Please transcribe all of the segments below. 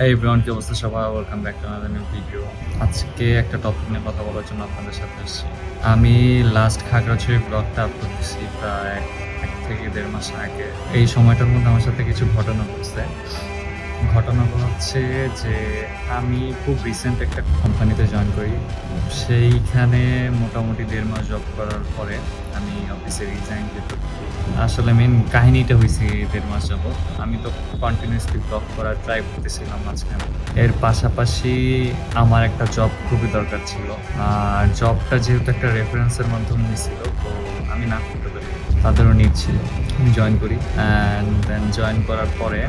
এই এভরিওয়ান, কি অবস্থা সবার? Welcome back to another new video. আজকে একটা টপিক নিয়ে কথা বলার জন্য আপনাদের সাথে এসেছি। আমি লাস্ট খাগড়াছড়ি ব্লগটা আপলোড দিছি প্রায় ১ থেকে ১.৫ মাস আগে। এই সময়টার মধ্যে আমার সাথে কিছু ঘটনা ঘটছে। ঘটনাগুলো হচ্ছে যে আমি খুব রিসেন্ট একটা কোম্পানিতে জয়েন করি। সেইখানে মোটামুটি ১.৫ মাস জব করার পরে আমি অফিসে রিজাইন দিতে থাকি। আসলে মেইন কাহিনীটা হইছে ১.৫ মাস যাবৎ। আমি তো কন্টিনিউয়াসলি ব্লগ করার ট্রাই করতেছিলাম মাঝখানে। এর পাশাপাশি আমার একটা জব খুবই দরকার ছিল। আর জবটা যেহেতু একটা রেফারেন্সের মাধ্যমে হয়েছিল, তো আমি না করতে পারি। তাদেরও নিড ছিল। আমি জয়েন করি অ্যান্ড দেন জয়েন করার পরে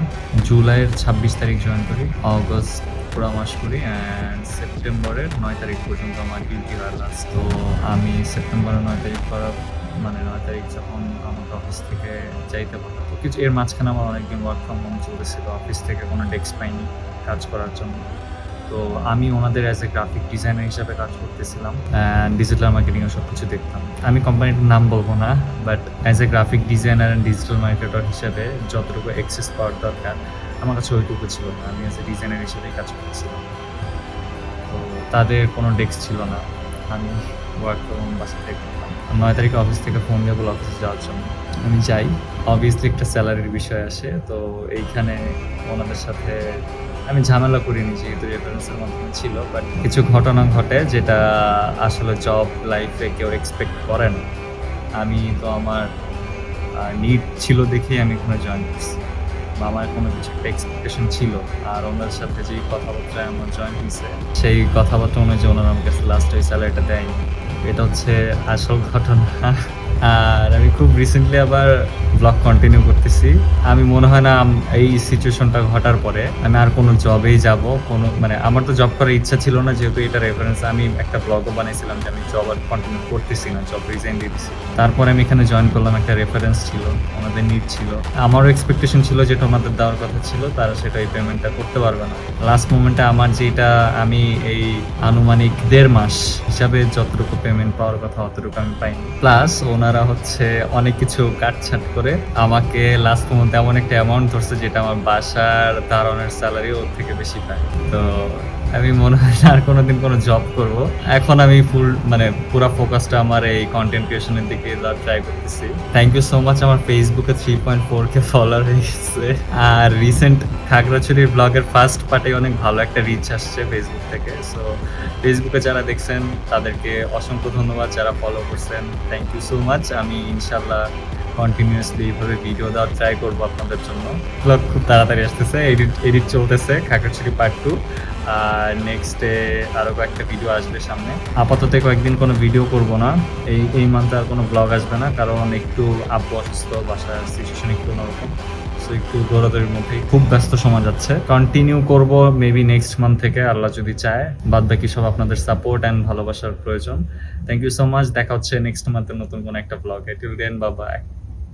জুলাইয়ের ২৬ তারিখ জয়েন করি, অগস্ট পুরা মাস করি অ্যান্ড সেপ্টেম্বরের ৯ তারিখ পর্যন্ত আমার ডিউটি হয় লাস্ট। তো আমি সেপ্টেম্বরের ৯ তারিখ করার ৯ তারিখ যখন আমাকে অফিস থেকে যাইতে পাঠাতো, কিছু এর মাঝখানে আমার অনেকদিন ওয়ার্ক ফ্রম হোম চলতেছিল, অফিস থেকে কোনো ডেস্ক পাইনি কাজ করার জন্য। তো আমি ওনাদের অ্যাজ এ গ্রাফিক ডিজাইনার হিসাবে কাজ করতেছিলাম অ্যান্ড ডিজিটাল মার্কেটিংয়ে সব কিছু দেখতাম। আমি কোম্পানির নাম বলবো না, but as a graphic designer and digital marketer হিসেবে যতটুকু অ্যাক্সেস পাওয়ার দরকার আমার কাছে ওইটুকু ছিল না। আমি অ্যাজ এ ডিজাইনার হিসেবেই কাজ করতেছিলাম। তো তাদের কোনো ডেস্ক ছিল না, আমি ওয়ার্ক ফ্রম হোম বাসা থেকে করতাম। ৯ তারিখে অফিস থেকে ফোন দিয়ে বলে অফিসে যাওয়ার জন্য। আমি যাই, অবভিয়াসলি একটা স্যালারির বিষয় আসে। তো এইখানে ওনাদের সাথে আমি ঝামেলা করিনি, যেহেতু রেফারেন্সের মাধ্যমে ছিল, বাট কিছু ঘটনা ঘটে যেটা আসলে জব লাইফে কেউ এক্সপেক্ট করে না। আমি তো আমার নিড ছিল দেখেই আমি এখানে জয়েন করছি, বা আমার কোনো কিছু একটা এক্সপেকটেশন ছিল। আর ওনার সাথে যেই কথাবার্তায় আমার জয়েন হয়েছে, সেই কথাবার্তা অনুযায়ী ওনারা আমার কাছে লাস্ট ওই স্যালারিটা দেয়নি। এটা হচ্ছে আসল ঘটনা। আর আমি খুব রিসেন্টলি আবার ব্লগ কন্টিনিউ করতেছি। আমি মনে হয় না এই সিচুয়েশনটা ঘটার পরে আমি আর কোনো জবেই যাব, কোনো মানে আমার তো জব করার ইচ্ছা ছিল না, যেহেতু এটা রেফারেন্স। আমি একটা ব্লগও বানাইছিলাম যে আমি জব আর কন্টিনিউ করতেছি না, জব রিজাইন দিয়ে দিচ্ছি। তারপরে আমি এখানে জয়েন করলাম, একটা রেফারেন্স ছিল, ওনাদের নিড ছিল। আমারও এক্সপেকটেশন ছিল যেটা ওনাদের দেওয়ার কথা ছিল, তারা সেটা এই পেমেন্টটা করতে পারবে না। লাস্ট মোমেন্টে আমার যেটা, আমি এই আনুমানিক ১.৫ মাস হিসাবে যতটুকু পেমেন্ট পাওয়ার কথা অতটুকু আমি পাইনি। প্লাস ওনারা হচ্ছে অনেক কিছু কাটছাট করে আমাকে লাস্ট মোমেন্টে এমন একটা অ্যামাউন্ট ধরছে যেটা আমার বাসার দারোয়ানের স্যালারি ওর থেকে বেশি পায়। তো আমি মনে হয় না আর কোনোদিন কোনো জব করব। এখন আমি পুরা ফোকাসটা আমার এই কন্টেন্ট ক্রিয়েশনের দিকে ট্রাই করতেছি। Thank you so much. আমার ফেসবুকে 3.4K ফলোয়ার হয়ে গেছে। আর রিসেন্ট খাগড়াছড়ির ব্লগের ফার্স্ট পার্টে অনেক ভালো একটা রিচ আসছে ফেসবুক থেকে। সো ফেসবুকে যারা দেখছেন তাদেরকে অসংখ্য ধন্যবাদ, যারা ফলো করছেন থ্যাংক ইউ সো মাচ। আমি ইনশাল্লাহ কন্টিনিউয়াসলি এইভাবে ভিডিও দেওয়ার ট্রাই করবো আপনাদের জন্য। ব্লগ খুব তাড়াতাড়ি আসতেছে, এডিট চলতেছে খাগড়াছড়ি পার্ট 2। আর নেক্সটে আরও কয়েকটা ভিডিও আসবে সামনে। আপাতত কয়েকদিন কোনো ভিডিও করব না, এই মান্থে আর কোনো ব্লগ আসবে না, কারণ একটু আব্বু অসুস্থ, বাসার সিচুয়েশন একটু অন্যরকম। সো একটু দৌড়াদৌড়ির মধ্যেই খুব ব্যস্ত সময় যাচ্ছে। কন্টিনিউ করব মেবি নেক্সট মান্থ থেকে, আল্লাহ যদি চায়। বাদ বাকি সব আপনাদের সাপোর্ট অ্যান্ড ভালোবাসার প্রয়োজন। Thank you so much. দেখা হচ্ছে নেক্সট মান্থের নতুন কোনো একটা ব্লগে। Till then, bye by.